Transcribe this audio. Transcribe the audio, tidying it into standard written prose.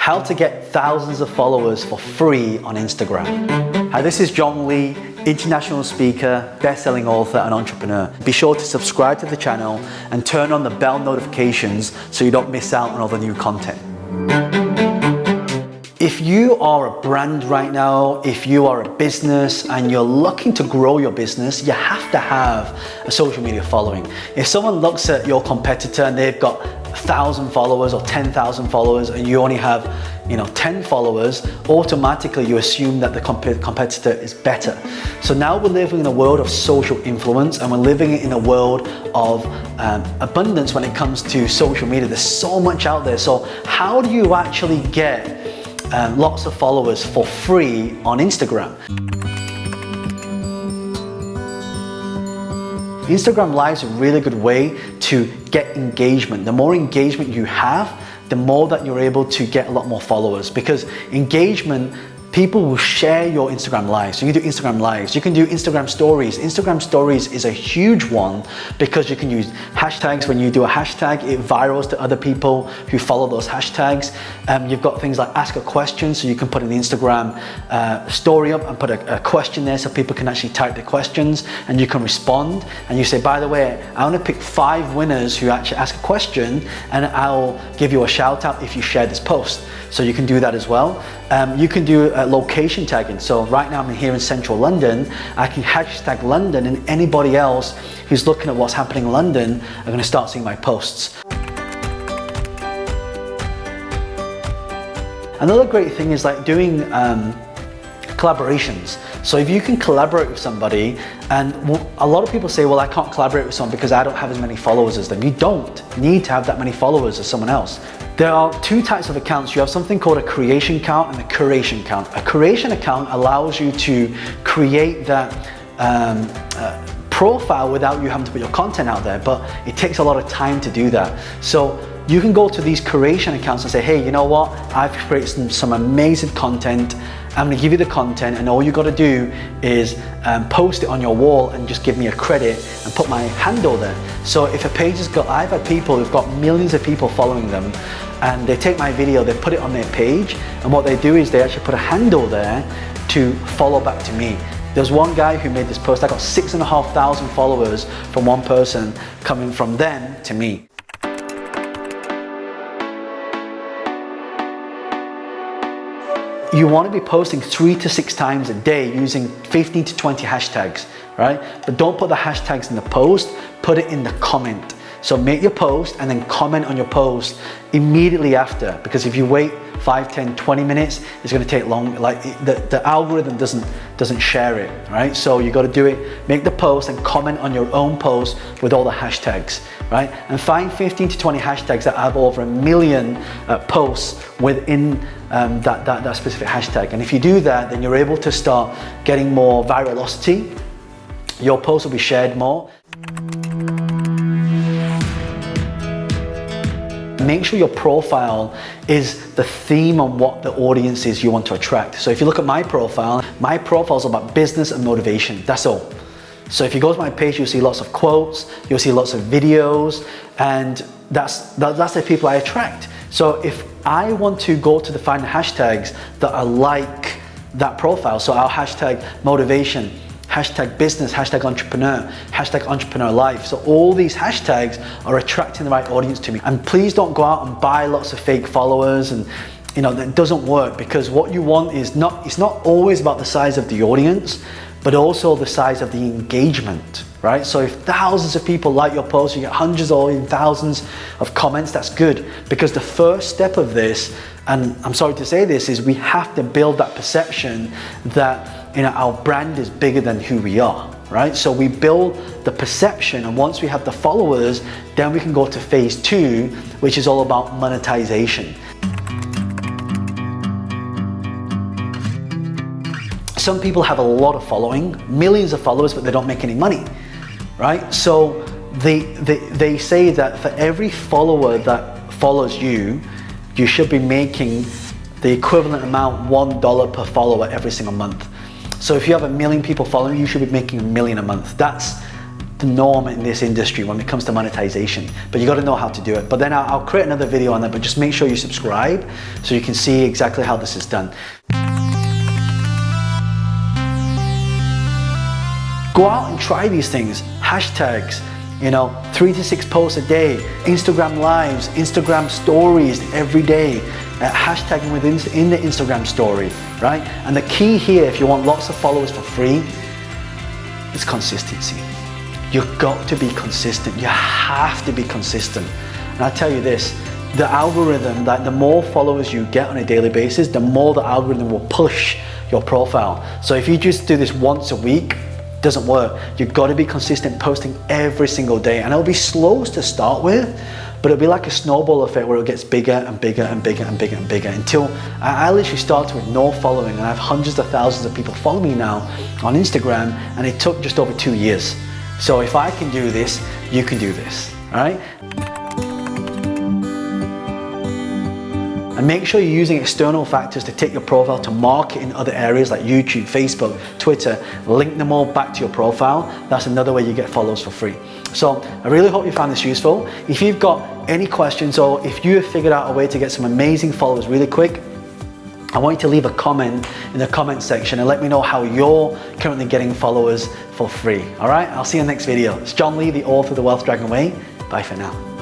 How to get thousands of followers for free on Instagram. Hi, this is John Lee, international speaker, best-selling author and entrepreneur. Be sure to subscribe to the channel and turn on the bell notifications so you don't miss out on all the new content. If you are a brand right now, if you are a business and you're looking to grow your business, you have to have a social media following. If someone looks at your competitor and they've got 1,000 followers or 10,000 followers and you only have 10 followers, automatically you assume that the competitor is better. So now we're living in a world of social influence, and we're living in a world of abundance when it comes to social media. There's so much out there. So how do you actually get lots of followers for free on Instagram? Instagram Live is a really good way to get engagement. The more engagement you have, the more that you're able to get a lot more followers, because engagement, people will share your Instagram Lives. So you can do Instagram Lives, you can do Instagram Stories. Instagram Stories is a huge one because you can use hashtags. When you do a hashtag, it virals to other people who follow those hashtags. You've got things like ask a question, so you can put an Instagram story up and put a question there so people can actually type their questions and you can respond. And you say, by the way, I want to pick 5 winners who actually ask a question and I'll give you a shout out if you share this post. So you can do that as well. You can do location tagging. So right now I'm here in central London. I can hashtag London, and anybody else who's looking at what's happening in London are going to start seeing my posts. Another great thing is like doing collaborations. So if you can collaborate with somebody, and a lot of people say, well, I can't collaborate with someone because I don't have as many followers as them. You don't need to have that many followers as someone else. There are 2 types of accounts. You have something called a creation account and a curation account. A curation account allows you to create that profile without you having to put your content out there, but it takes a lot of time to do that. So you can go to these curation accounts and say, hey, you know what? I've created some amazing content. I'm going to give you the content, and all you got to do is post it on your wall and just give me a credit and put my handle there. So if a page has got, I've had people who've got millions of people following them, and they take my video, they put it on their page, and what they do is they actually put a handle there to follow back to me. There's one guy who made this post. I got 6,500 followers from one person coming from them to me. You want to be posting 3 to 6 times a day using 15 to 20 hashtags, right? But don't put the hashtags in the post, put it in the comment. So make your post and then comment on your post immediately after, because if you wait 5, 10, 20 minutes, it's going to take long. Like the algorithm doesn't share it, right? So you got to do it, make the post and comment on your own post with all the hashtags, right? And find 15 to 20 hashtags that have over 1 million posts within that specific hashtag. And if you do that, then you're able to start getting more virality. Your post will be shared more. Make sure your profile is the theme on what the audience is you want to attract. So if you look at my profile is about business and motivation. That's all. So if you go to my page, you'll see lots of quotes, you'll see lots of videos, and that's the people I attract. So if I want to go to find the hashtags that are like that profile, so I'll hashtag motivation, hashtag business, hashtag entrepreneur, hashtag entrepreneur life. So all these hashtags are attracting the right audience to me. And please don't go out and buy lots of fake followers, and that doesn't work, because what you want is it's not always about the size of the audience, but also the size of the engagement, right? So if thousands of people like your post, you get hundreds or even thousands of comments, that's good. Because the first step of this, and I'm sorry to say this, is we have to build that perception that our brand is bigger than who we are, right? So we build the perception, and once we have the followers, then we can go to phase 2, which is all about monetization. Some people have a lot of following, millions of followers, but they don't make any money, right? So they say that for every follower that follows you, you should be making the equivalent amount, $1 per follower every single month. So if you have 1 million people following you, should be making $1 million a month. That's the norm in this industry when it comes to monetization, but you got to know how to do it. But then I'll create another video on that, but just make sure you subscribe so you can see exactly how this is done. Go out and try these things. Hashtags, 3 to 6 posts a day, Instagram lives, Instagram stories every day, hashtagging in the Instagram story, right? And the key here, if you want lots of followers for free, is consistency. You've got to be consistent. You have to be consistent. And I tell you this, the algorithm, that the more followers you get on a daily basis, the more the algorithm will push your profile. So if you just do this once a week, it doesn't work. You've got to be consistent, posting every single day. And it'll be slow to start with, but it'll be like a snowball effect where it gets bigger and bigger and bigger and bigger and bigger until I literally started with no following, and I have hundreds of thousands of people follow me now on Instagram, and it took just over 2 years. So if I can do this, you can do this, all right? And make sure you're using external factors to take your profile to market in other areas like YouTube, Facebook, Twitter. Link them all back to your profile. That's another way you get followers for free. So I really hope you found this useful. If you've got any questions, or if you have figured out a way to get some amazing followers really quick, I want you to leave a comment in the comment section and let me know how you're currently getting followers for free. All right, I'll see you in the next video. It's John Lee, the author of The Wealth Dragon Way. Bye for now.